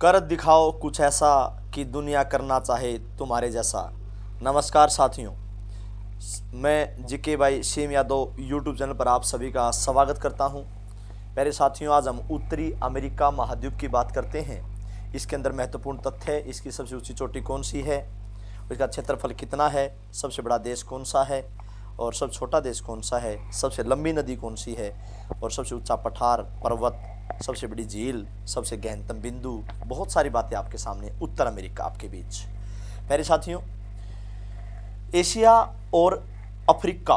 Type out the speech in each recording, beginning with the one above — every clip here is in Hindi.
कर दिखाओ कुछ ऐसा कि दुनिया करना चाहे तुम्हारे जैसा। नमस्कार साथियों, मैं जीके भाई सीम यादव यूट्यूब चैनल पर आप सभी का स्वागत करता हूं। प्यारे साथियों, आज हम उत्तरी अमेरिका महाद्वीप की बात करते हैं। इसके अंदर महत्वपूर्ण तथ्य है, इसकी सबसे ऊंची चोटी कौन सी है, इसका क्षेत्रफल कितना है, सबसे बड़ा देश कौन सा है और सबसे छोटा देश कौन सा है, सबसे लंबी नदी कौन सी है और सबसे ऊंचा पठार पर्वत, सबसे बड़ी झील, सबसे गहनतम बिंदु, बहुत सारी बातें आपके सामने उत्तर अमेरिका आपके बीच। प्यारे साथियों, एशिया और अफ्रीका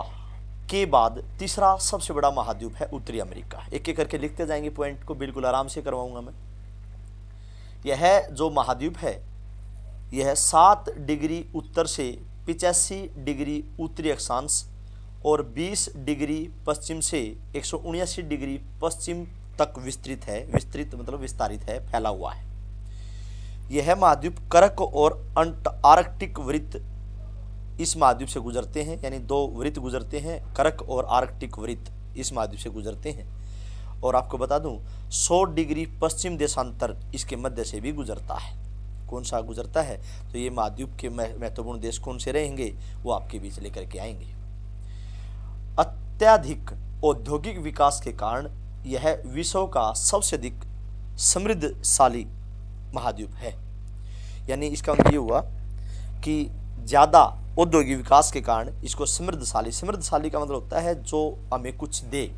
के बाद तीसरा सबसे बड़ा महाद्वीप है उत्तरी अमेरिका। एक एक करके लिखते जाएंगे, पॉइंट को बिल्कुल आराम से करवाऊंगा मैं। यह जो महाद्वीप है यह 7 डिग्री उत्तर से 85 डिग्री उत्तरी अक्षांश और 20 डिग्री पश्चिम से 179 डिग्री पश्चिम तक विस्तृत है। विस्तृत मतलब विस्तारित है, फैला हुआ है। यह महाद्वीप कर्क और आर्कटिक वृत्त इस महाद्वीप से गुजरते हैं, यानी 2 वृत्त गुजरते हैं, कर्क और आर्कटिक वृत्त इस महाद्वीप से गुजरते हैं। और आपको बता दूं 100 डिग्री पश्चिम देशांतर इसके मध्य से भी गुजरता है। कौन सा गुजरता है, तो ये महाद्वीप के महत्वपूर्ण देश कौन से रहेंगे वो आपके बीच लेकर के आएंगे। अत्यधिक औद्योगिक विकास के कारण यह विश्व का सबसे अधिक समृद्धशाली महाद्वीप है। यानी इसका मतलब ये हुआ कि ज़्यादा औद्योगिक विकास के कारण इसको समृद्धशाली, समृद्धशाली का मतलब होता है जो हमें कुछ दे,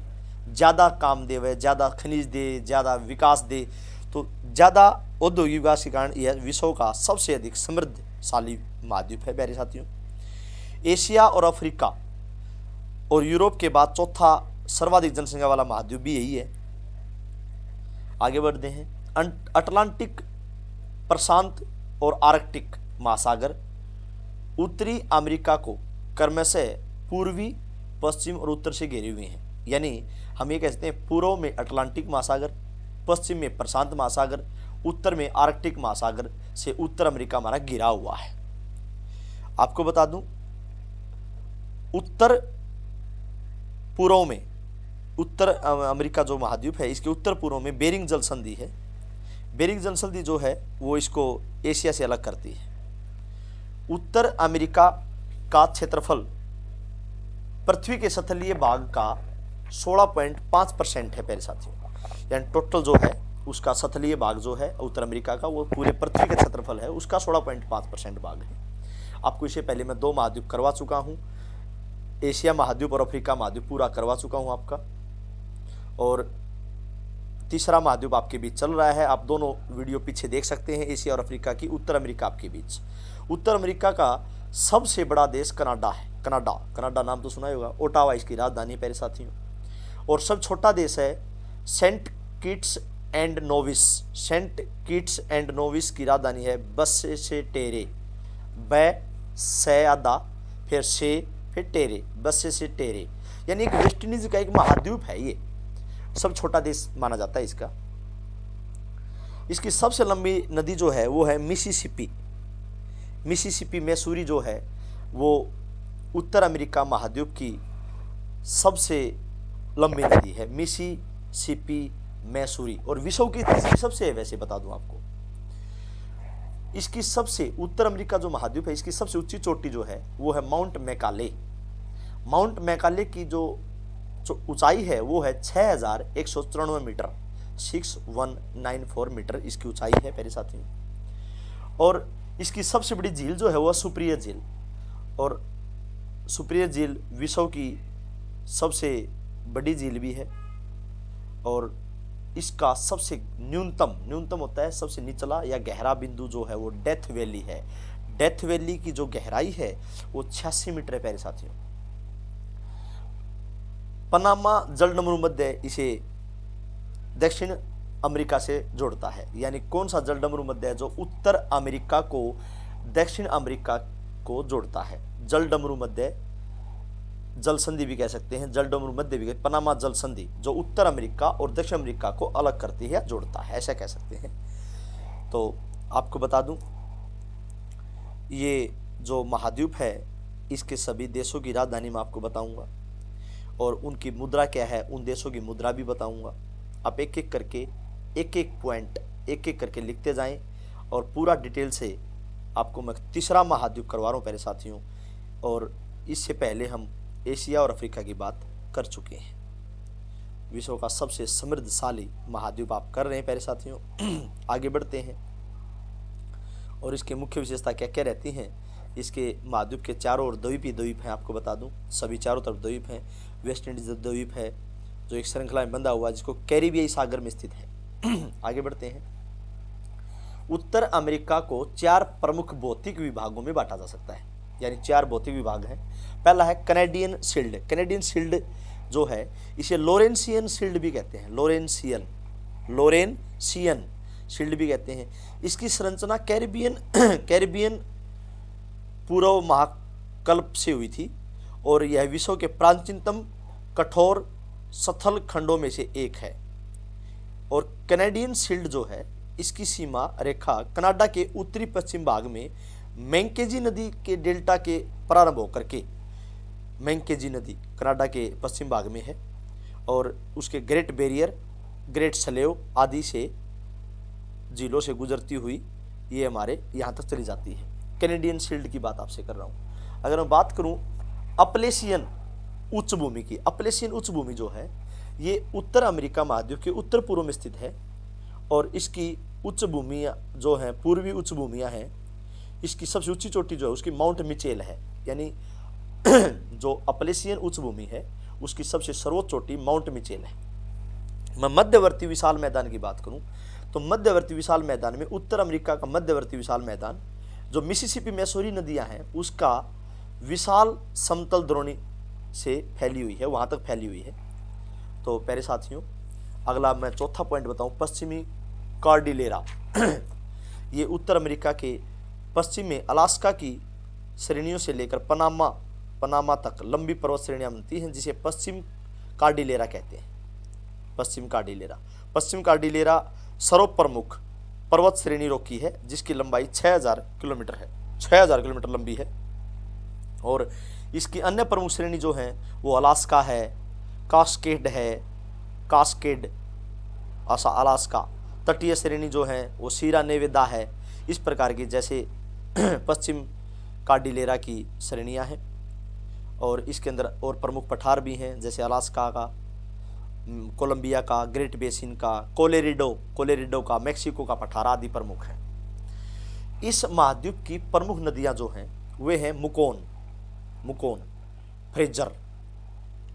ज़्यादा काम दे, वह ज़्यादा खनिज दे, ज़्यादा विकास दे। तो ज़्यादा औद्योगिक विकास के कारण यह विश्व का सबसे अधिक समृद्धशाली महाद्वीप है। प्यारे साथियों, एशिया और अफ्रीका और यूरोप के बाद चौथा सर्वाधिक जनसंख्या वाला महाद्वीप भी यही है। आगे बढ़ते हैं। अटलांटिक, प्रशांत और आर्कटिक महासागर उत्तरी अमेरिका को क्रमशः पूर्वी, पश्चिम और उत्तर से घेरे हुए हैं। यानी हम ये कहते हैं पूर्व में अटलांटिक महासागर, पश्चिम में प्रशांत महासागर, उत्तर में आर्कटिक महासागर से उत्तर अमेरिका हमारा घिरा हुआ है। आपको बता दूं, उत्तर पूर्व में उत्तर अमेरिका जो महाद्वीप है इसके उत्तर पूर्व में बेरिंग जल संधि है। बेरिंग जल संधि जो है वो इसको एशिया से अलग करती है। उत्तर अमेरिका का क्षेत्रफल पृथ्वी के सतलीय भाग का 16.5% है। प्यारे साथियों, यानी टोटल जो है उसका सतलीय भाग जो है उत्तर अमेरिका का वो पूरे पृथ्वी का क्षेत्रफल है, उसका 16.5% भाग है। आपको इससे पहले मैं 2 महाद्वीप करवा चुका हूँ, एशिया महाद्वीप और अफ्रीका महाद्वीप पूरा करवा चुका हूँ आपका, और तीसरा महाद्वीप आपके बीच चल रहा है। आप दोनों वीडियो पीछे देख सकते हैं, एशिया और अफ्रीका की, उत्तर अमेरिका आपके बीच। उत्तर अमेरिका का सबसे बड़ा देश कनाडा है। कनाडा नाम तो सुना ही होगा, ओटावा इसकी राजधानी है। प्यारे साथियों, और सब छोटा देश है Saint Kitts and Nevis. Saint Kitts and Nevis की राजधानी है बस्से से टेरे, बैदा फिर से फिर टेरे, बस्से से टेरे। यानी एक वेस्ट इंडीज का एक महाद्वीप है, ये सब छोटा देश माना जाता है इसका। इसकी सबसे लंबी नदी जो है वो है मिसिसिपी। मिसिसिपी मैसूरी जो है वो उत्तर अमेरिका महाद्वीप की सबसे लंबी नदी है, मिसिसिपी मैसूरी, और विश्व की तीसरी सबसे है। वैसे बता दूं आपको, इसकी सबसे उत्तर अमेरिका जो महाद्वीप है इसकी सबसे ऊंची चोटी जो है वो है माउंट मैकाले। माउंट मैकाले की जो ऊंचाई है वो है 6194 मीटर, 6194 मीटर इसकी ऊंचाई है। प्यारे साथियों, और इसकी सबसे बड़ी झील जो है वो सुप्रियर झील, और सुप्रियर झील विश्व की सबसे बड़ी झील भी है। और इसका सबसे न्यूनतम होता है, सबसे निचला या गहरा बिंदु जो है वो डेथ वैली है। डेथ वैली की जो गहराई है वो 86 मीटर है। प्यारे साथियों, पनामा जलडमरू मध्य इसे दक्षिण अमेरिका से जोड़ता है। यानी कौन सा जलडमरू मध्य है जो उत्तर अमेरिका को दक्षिण अमेरिका को जोड़ता है? जलडमरू मध्य, जल संधि भी कह सकते हैं, जलडमरू मध्य भी, पनामा जल संधि जो उत्तर अमेरिका और दक्षिण अमेरिका को अलग करती है या जोड़ता है, ऐसा कह सकते हैं। तो आपको बता दूं, ये जो महाद्वीप है इसके सभी देशों की राजधानी मैं आपको बताऊंगा, और उनकी मुद्रा क्या है, उन देशों की मुद्रा भी बताऊंगा। आप एक एक करके एक एक पॉइंट एक एक करके लिखते जाएं और पूरा डिटेल से आपको मैं तीसरा महाद्वीप करवा रहा हूँ प्यारे साथियों। और इससे पहले हम एशिया और अफ्रीका की बात कर चुके हैं। विश्व का सबसे समृद्धशाली महाद्वीप आप कर रहे हैं प्यारे साथियों। आगे बढ़ते हैं और इसके मुख्य विशेषता क्या क्या रहती हैं। इसके महाद्वीप के चारों ओर द्वीप ही द्वीप हैं, आपको बता दूं सभी चारों तरफ द्वीप हैं। वेस्ट इंडीज द्वीप है जो एक श्रृंखला में बंधा हुआ है जिसको कैरिबियाई सागर में स्थित है। आगे बढ़ते हैं। उत्तर अमेरिका को 4 प्रमुख भौतिक विभागों में बांटा जा सकता है, यानी 4 भौतिक विभाग हैं। पहला है कैनेडियन शील्ड। कैनेडियन शील्ड जो है इसे लोरेंसियन शील्ड भी कहते हैं, लोरेंसियन शील्ड भी कहते हैं। इसकी संरचना कैरिबियन पूर्व महाकल्प से हुई थी और यह विश्व के प्राचीनतम कठोर सथल खंडों में से एक है। और कैनेडियन शील्ड जो है इसकी सीमा रेखा कनाडा के उत्तरी पश्चिम भाग में मैकेंजी नदी के डेल्टा के प्रारंभ होकर के, मैकेंजी नदी कनाडा के पश्चिम भाग में है और उसके ग्रेट बैरियर, ग्रेट स्लेव आदि से झीलों से गुजरती हुई ये हमारे यहाँ तक चली जाती है। कैनेडियन शील्ड की बात आपसे कर रहा हूँ। अगर मैं बात करूँ अपलेशियन उच्च भूमि की, अपलेशियन उच्च भूमि जो है ये उत्तर अमेरिका महाद्वीप के उत्तर पूर्व में स्थित है और इसकी उच्च भूमियाँ जो हैं पूर्वी उच्च भूमियाँ हैं। इसकी सबसे ऊंची चोटी जो है उसकी माउंट मिचेल है, यानी जो अपलेशियन उच्च भूमि है उसकी सबसे सर्वोच्च चोटी माउंट मिचेल है। मैं मध्यवर्ती विशाल मैदान की बात करूं तो मध्यवर्ती विशाल मैदान में उत्तर अमेरिका का मध्यवर्ती विशाल मैदान जो मिसिसिपी मैसूरी नदियां हैं उसका विशाल समतल द्रोणी से फैली हुई है, वहां तक फैली हुई है। तो प्यारे साथियों अगला मैं चौथा पॉइंट बताऊं, पश्चिमी कॉर्डिलेरा। ये उत्तर अमेरिका के पश्चिम में अलास्का की श्रेणियों से लेकर पनामा तक लंबी पर्वत श्रेणियां बनती हैं जिसे पश्चिम कॉर्डिलेरा कहते हैं। पश्चिम कॉर्डिलेरा सर्वप्रमुख पर्वत श्रेणी रोकी है जिसकी लंबाई 6000 किलोमीटर है, 6000 किलोमीटर लंबी है। और इसकी अन्य प्रमुख श्रेणी जो हैं वो अलास्का है, कास्केड अलास्का, तटीय श्रेणी जो है वो सीरा नेवेदा है। इस प्रकार की जैसे पश्चिम कॉर्डिलेरा की श्रेणियां हैं और इसके अंदर और प्रमुख पठार भी हैं जैसे अलास्का का, कोलंबिया का, ग्रेट बेसिन का, कोलोराडो का, मेक्सिको का पठार आदि प्रमुख हैं। इस महाद्वीप की प्रमुख नदियां जो हैं वे हैं मुकोन, फ्रेजर,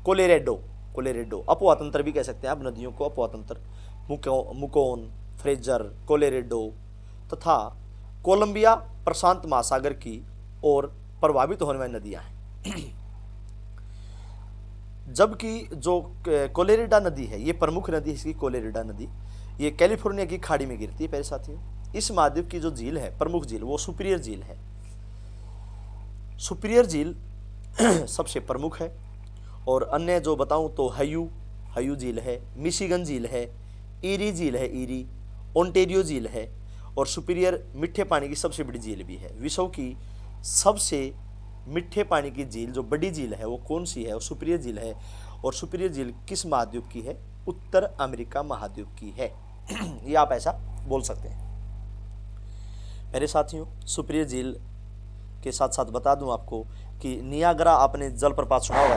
कोलोराडो, अपवातंत्र भी कह सकते हैं आप नदियों को, अपवातंत्र मुकोन, फ्रेजर, कोलोराडो तथा कोलंबिया प्रशांत महासागर की ओर प्रभावित होने वाली नदियां हैं। जबकि जो कोलोराडो नदी है ये प्रमुख नदी है, इसकी कोलोराडो नदी ये कैलिफोर्निया की खाड़ी में गिरती है प्यारे साथियों। इस महाद्वीप की जो झील है, प्रमुख झील, वो सुपीरियर झील है। सुपीरियर झील सबसे प्रमुख है और अन्य जो बताऊं तो हयू झील है, मिशिगन झील है, ईरी झील है, ओंटारियो झील है और सुपीरियर मीठे पानी की सबसे बड़ी झील भी है। विश्व की सबसे मीठे पानी की झील जो बड़ी झील है वो कौन सी है? वो सुपीरियर झील है। और सुपीरियर झील किस महाद्वीप की है? उत्तर अमेरिका महाद्वीप की है। ये आप ऐसा बोल सकते हैं। मेरे साथियों सुपीरियर झील के साथ साथ बता दूं आपको कि नियाग्रा, आपने जलप्रपात सुना होगा,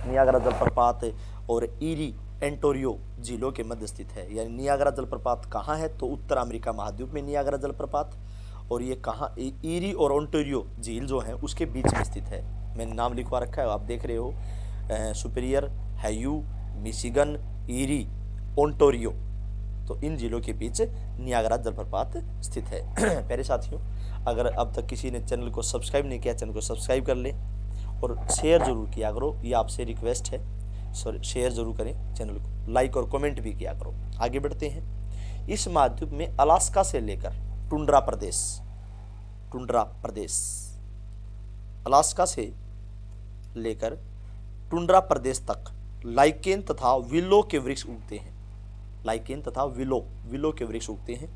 नियाग्रा जलप्रपात और ईरी एंटोरियो झीलों के मध्य स्थित है। यानी नियाग्रा जलप्रपात कहाँ है? तो उत्तर अमेरिका महाद्वीप में नियाग्रा जलप्रपात, और ये कहाँ? ईरी और ओंटारियो झील जो है उसके बीच में स्थित है। मैंने नाम लिखवा रखा है, आप देख रहे हो, सुपीरियर, हैयू, मिशिगन, ईरी, ओंटारियो। तो इन झीलों के बीच नियाग्रा जलप्रपात स्थित है। प्यारे साथियों अगर अब तक किसी ने चैनल को सब्सक्राइब नहीं किया, चैनल को सब्सक्राइब कर लें और शेयर जरूर किया करो, ये आपसे रिक्वेस्ट है। शेयर जरूर करें चैनल को, लाइक और कमेंट भी किया करो। आगे बढ़ते हैं। इस महाद्वीप में अलास्का से लेकर टुंड्रा प्रदेश, अलास्का से लेकर टुंड्रा प्रदेश तक लाइकेन तथा विलो के वृक्ष उगते हैं। लाइकेन तथा विलो के वृक्ष उगते हैं।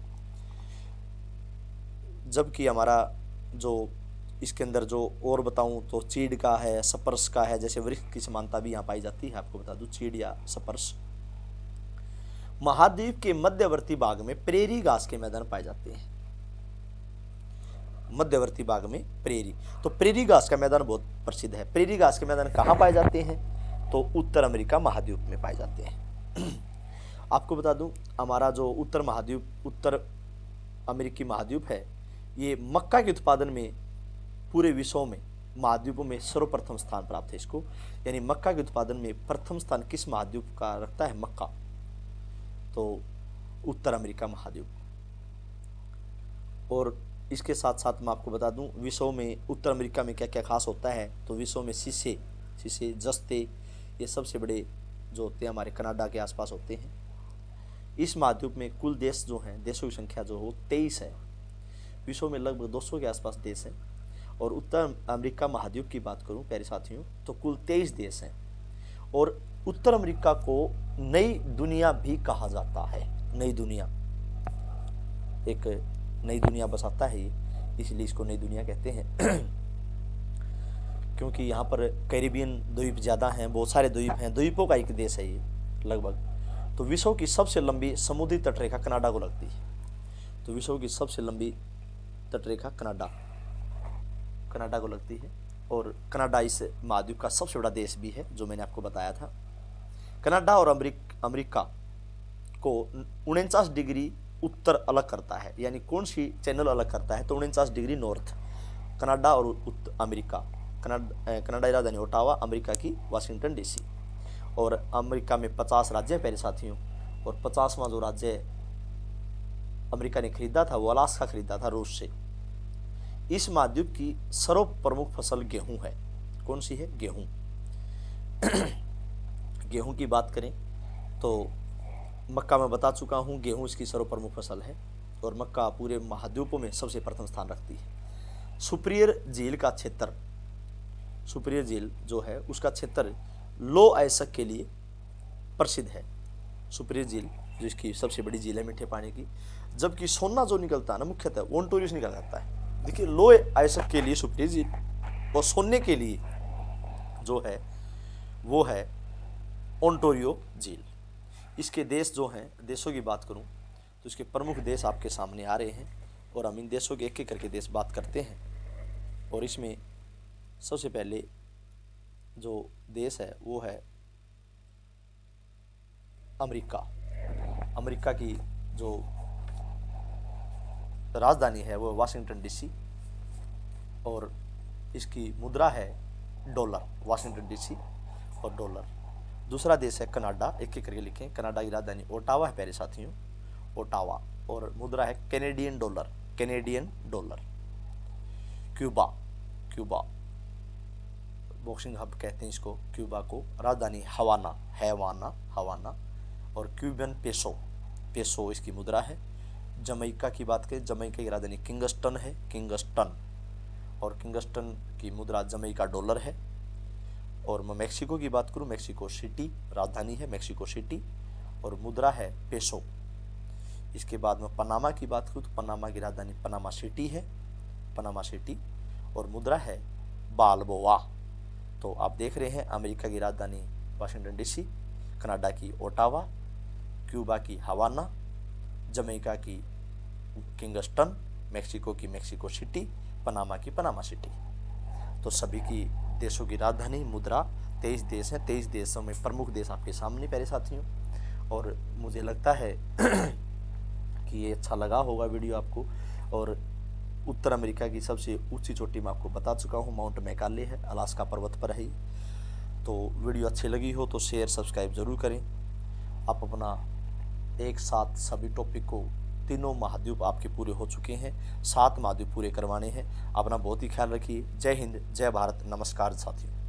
जबकि हमारा जो इसके अंदर जो और बताऊं तो चीड़ का है, सपर्स का है, जैसे वृक्ष की समानता भी यहाँ पाई जाती है। आपको बता दूं चीड़ या सपर्स। महाद्वीप के मध्यवर्ती भाग में प्रेरी घास के मैदान पाए जाते हैं। मध्यवर्ती भाग में प्रेरी, तो प्रेरी घास का मैदान बहुत प्रसिद्ध है। प्रेरी घास के मैदान कहाँ पाए जाते हैं? तो उत्तर अमेरिका महाद्वीप में पाए जाते हैं। आपको बता दूं, हमारा जो उत्तर महाद्वीप, उत्तर अमेरिकी महाद्वीप है, ये मक्का के उत्पादन में पूरे विश्व में महाद्वीपों में सर्वप्रथम स्थान प्राप्त है इसको। यानी मक्का के उत्पादन में प्रथम स्थान किस महाद्वीप का रखता है? मक्का। तो उत्तर अमेरिका महाद्वीप। और इसके साथ साथ मैं आपको बता दूं, विश्व में उत्तर अमेरिका में क्या क्या खास होता है। तो विश्व में शीशे, जस्ते, ये सबसे बड़े जो होते हैं हमारे कनाडा के आसपास होते हैं। इस महाद्वीप में कुल देश जो हैं, देशों की संख्या जो हो 23 है। विश्व में लगभग 200 के आसपास देश हैं। और उत्तर अमेरिका महाद्वीप की बात करूं प्यारे साथियों, तो कुल 23 देश हैं। और उत्तर अमेरिका को नई दुनिया भी कहा जाता है। नई दुनिया, एक नई दुनिया बसाता है ये, इसलिए इसको नई दुनिया कहते हैं। क्योंकि यहाँ पर कैरिबियन द्वीप ज़्यादा हैं, बहुत सारे द्वीप हैं, द्वीपों का एक देश है ये लगभग। तो विश्व की सबसे लंबी समुद्री तटरेखा कनाडा को लगती है। तो विश्व की सबसे लंबी तटरेखा कनाडा को लगती है। और कनाडा इस महाद्वीप का सबसे बड़ा देश भी है, जो मैंने आपको बताया था। कनाडा और अमेरिका को 49 डिग्री उत्तर अलग करता है। यानी कौन सी चैनल अलग करता है? तो 49 डिग्री नॉर्थ, कनाडा और अमेरिका। कनाडा की राजधानी ओटावा, अमेरिका की वाशिंगटन डीसी। और अमेरिका में 50 राज्य हैं प्यारे साथियों। और 50वां जो राज्य अमेरिका ने खरीदा था वो अलास्का खरीदा था रूस से। इस महाद्वीप की सर्व प्रमुख फसल गेहूं है। कौन सी है? गेहूं। गेहूं की बात करें तो मक्का में बता चुका हूं, गेहूं इसकी सर्व प्रमुख फसल है। और मक्का पूरे महाद्वीपों में सबसे प्रथम स्थान रखती है। सुपीरियर झील का क्षेत्र, सुपीरियर झील जो है उसका क्षेत्र लो अयस्क के लिए प्रसिद्ध है। सुपीरियर झील जिसकी सबसे बड़ी झील है मीठे पानी की। जबकि सोना जो निकलता है ना, मुख्यतः ओंटारियो से निकल जाता है। देखिए, लो अयस्क के लिए सुपीरियर झील, और सोने के लिए जो है वो है ओंटारियो झील। इसके देश जो हैं, देशों की बात करूं तो इसके प्रमुख देश आपके सामने आ रहे हैं। और हम इन देशों के एक एक करके देश बात करते हैं। और इसमें सबसे पहले जो देश है वो है अमेरिका। अमेरिका की जो राजधानी है वो वाशिंगटन डीसी। और इसकी मुद्रा है डॉलर, वाशिंगटन डीसी और डॉलर। दूसरा देश है कनाडा, एक एक करके लिखें। कनाडा की राजधानी ओटावा है प्यारे साथियों, ओटावा। और मुद्रा है Canadian dollar, Canadian dollar. Cuba, Cuba boxing hub कहते हैं इसको, क्यूबा को। राजधानी हवाना, हवाना। और क्यूबन पेसो, पेसो इसकी मुद्रा है। जमैका की बात करें, जमैका की राजधानी किंगस्टन है, किंगस्टन। और किंगस्टन की मुद्रा जमैका डॉलर है। और मैं मेक्सिको की बात करूं, मेक्सिको सिटी राजधानी है, मेक्सिको सिटी। और मुद्रा है पेसो। इसके बाद में पनामा की बात करूं तो पनामा की राजधानी पनामा सिटी है, पनामा सिटी। और मुद्रा है बालबोआ। तो आप देख रहे हैं, अमेरिका की राजधानी वाशिंगटन डीसी, कनाडा की ओटावा, क्यूबा की हवाना, जमैका की किंगस्टन, मेक्सिको की मेक्सिको सिटी, पनामा की पनामा सिटी। तो सभी की देशों की राजधानी, मुद्रा, 23 देश हैं। 23 देशों में प्रमुख देश आपके सामने प्यारे साथियों। और मुझे लगता है कि ये अच्छा लगा होगा वीडियो आपको। और उत्तर अमेरिका की सबसे ऊंची चोटी मैं आपको बता चुका हूँ, माउंट मैकाले है, अलास्का पर्वत पर है। तो वीडियो अच्छी लगी हो तो शेयर सब्सक्राइब जरूर करें। आप अपना एक साथ सभी टॉपिक को, तीनों महाद्वीप आपके पूरे हो चुके हैं, 7 महाद्वीप पूरे करवाने हैं। अपना बहुत ही ख्याल रखिए। जय हिंद, जय भारत, नमस्कार साथियों।